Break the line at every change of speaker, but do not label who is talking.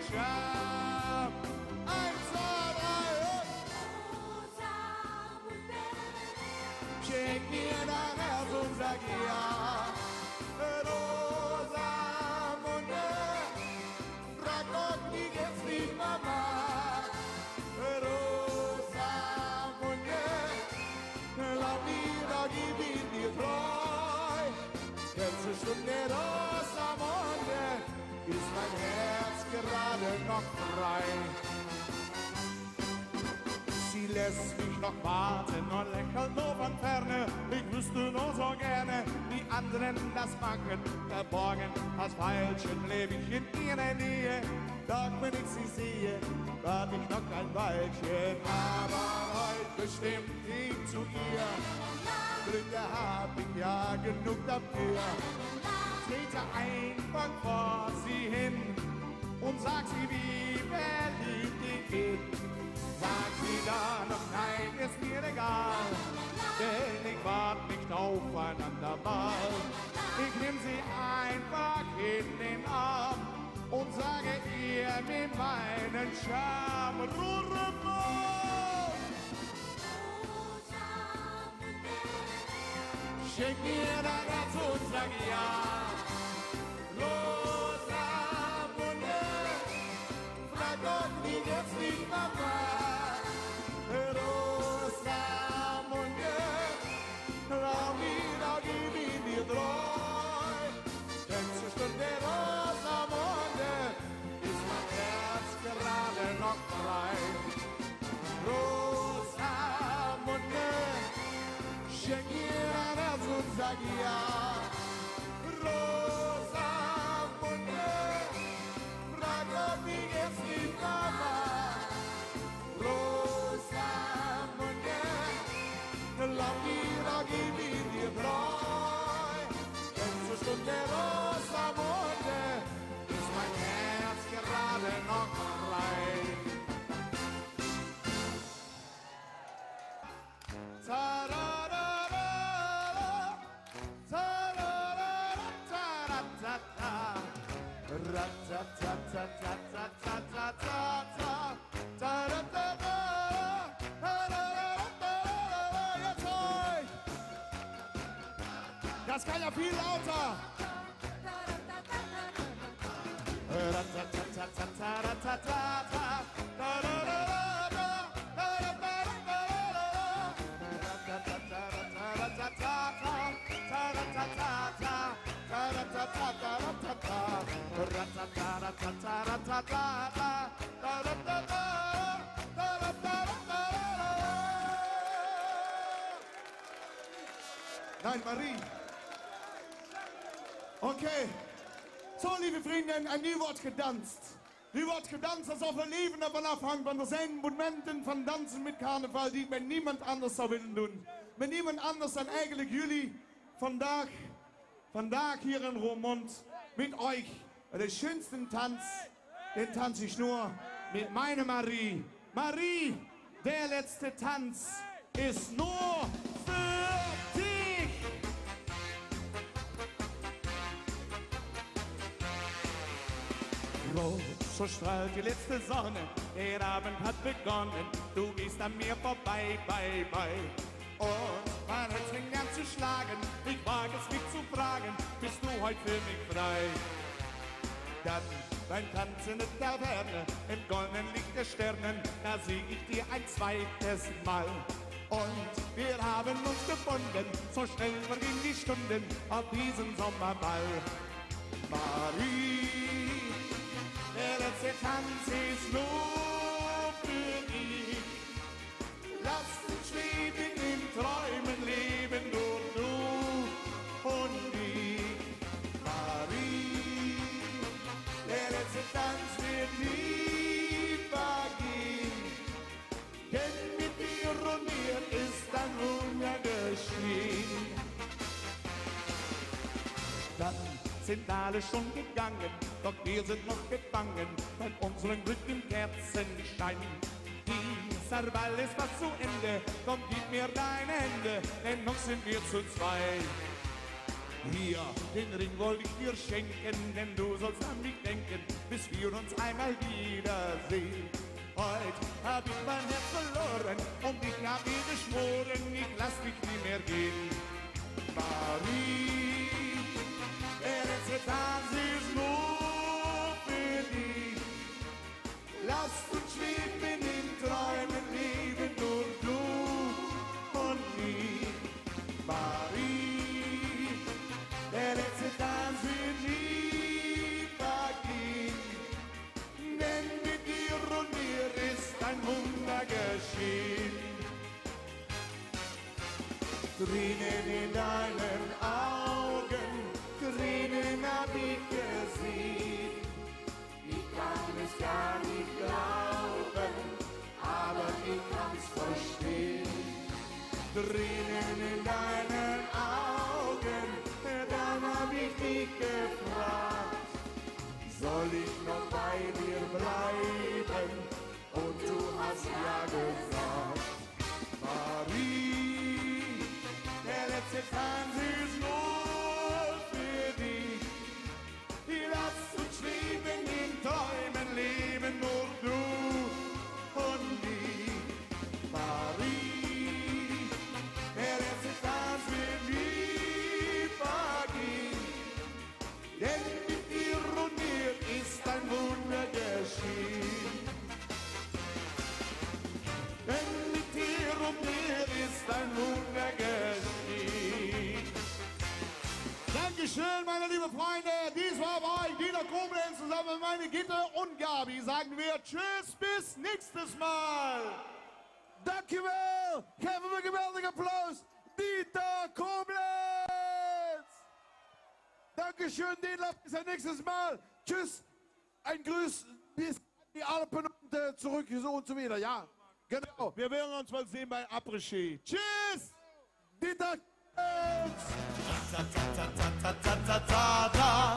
Scham. 1, 2, 3 und schenk mir dein Herz und sag ja. Rosamunde, frag doch nie jetzt die Mama. Rosamunde, glaub mir, da gib ich dir treu. Letzte Stunde Rosamunde, ist mein Herz gerade noch frei. Sie lässt mich noch warten und lächelt nur von ferne. Ich wüsste nur so gerne, wie anderen das machen. Verborgen als Veilchen lebe ich in ihrer Nähe. Doch wenn ich sie sehe, warte ich noch ein Weilchen. Aber heute bestimmt ich zu ihr. Glücke hab ich ja genug dafür. Trete einfach vor sie hin und sag sie, wie verliebt ich bin. Sag sie dann noch nein, ist mir egal, denn ich wart nicht aufeinander mal. Ich nehm sie einfach in den Arm und sage ihr mit meinen Charme. Schenk mir dein Herz und sag ja. Rosamunde, frag doch nie jetzt die Mama. Rosamunde, glaub mir, da gib ich dir treu. Letzte Stunde Rosamunde, ist mein Herz gerade noch frei. Rosamunde, schenk mir ein Herz und sag ja. Rosamunde, frag ob ich jetzt die Mama. Rosamunde, glaub mir, da gib ich dir treu. Letzte Stunde Rosamunde, ist mein Herz gerade noch frei. Das kann ja viel lauter. Nein, Marie. Okay. So, liebe Freunde, ein nieuw wordt gedanst. Nu wordt gedanst alsof wir leven davon afhangt, want er zijn momenten van dansen met carnaval die ik met niemand anders zou willen doen. Met niemand anders dan eigenlijk jullie vandaag hier in Roermond mit euch. Den schönsten Tanz, den tanze ich nur mit meiner Marie. Marie, der letzte Tanz ist nur für dich. Rot, so strahlt die letzte Sonne, der Abend hat begonnen, du gehst an mir vorbei, bye, bye. Und mein Herz fängt an zu schlagen, ich wage es mich zu fragen, bist du heute für mich frei? Dann beim Tanzen in der Taverne, im goldenen Licht der Sternen, da sing ich dir ein zweites Mal. Und wir haben uns gefunden, so schnell vergingen die Stunden auf diesem Sommerball. Marie, der letzte Tanz ist nur für dich. Lass uns schweben in Träumen leben, nur du und ich. Marie, der letzte Tanz wird nie vergehen, denn mit dir und mir ist ein Wunder geschehen. Dann sind alle schon gegangen, doch wir sind noch gefangen bei unserem Glück im Kerzenschein. Dieser Ball ist fast zu Ende, komm, gib mir deine Hände, denn noch sind wir zu zweit. Hier, den Ring wollte ich dir schenken, denn du sollst an mich denken, bis wir uns einmal wiedersehen. Heute hab ich mein Herz verloren und ich hab mir geschworen, ich lass dich nie mehr gehen. Marie, der letzte Tanz ist nur für dich. Lass uns schweben in Träumen, leben nur du und ich. Marie, der letzte Tanz wird nie vergehen, denn mit dir und mir ist ein Wunder geschehen. Tränen in deinen Augen, Tränen hab ich gesehen. Ich kann es gar nicht glauben, aber ich kann's verstehen. Tränen in deinen Augen, dann hab ich dich gefragt, soll ich noch bei dir bleiben? Und du hast ja gesagt, Marie, der letzte Tanz ist nur für dich. Lass uns schweben in Träumen, leben nur du und ich. Marie, der letzte Tanz wird nie vergehen, denn mit dir und mir ist ein Wunder geschehen. Denn mit dir und mir ist ein Wunder geschehen. Dankeschön, meine lieben Freunde. Dies war bei Dieter Koblenz zusammen mit meine Gitte und Gabi. Sagen wir Tschüss, bis nächstes Mal.
Dankjewel. Geef hem een geweldig applaus. Dieter Koblenz. Dankeschön, Dieter. Bis ein nächstes Mal. Tschüss. Ein Grüß bis die Alpen und zurück so und so wieder. Ja, genau.
Wir werden uns mal sehen bei Après-Ski. Tschüss.
Dieter Koblenz.
Ta ta ta ta ta ta ta ta.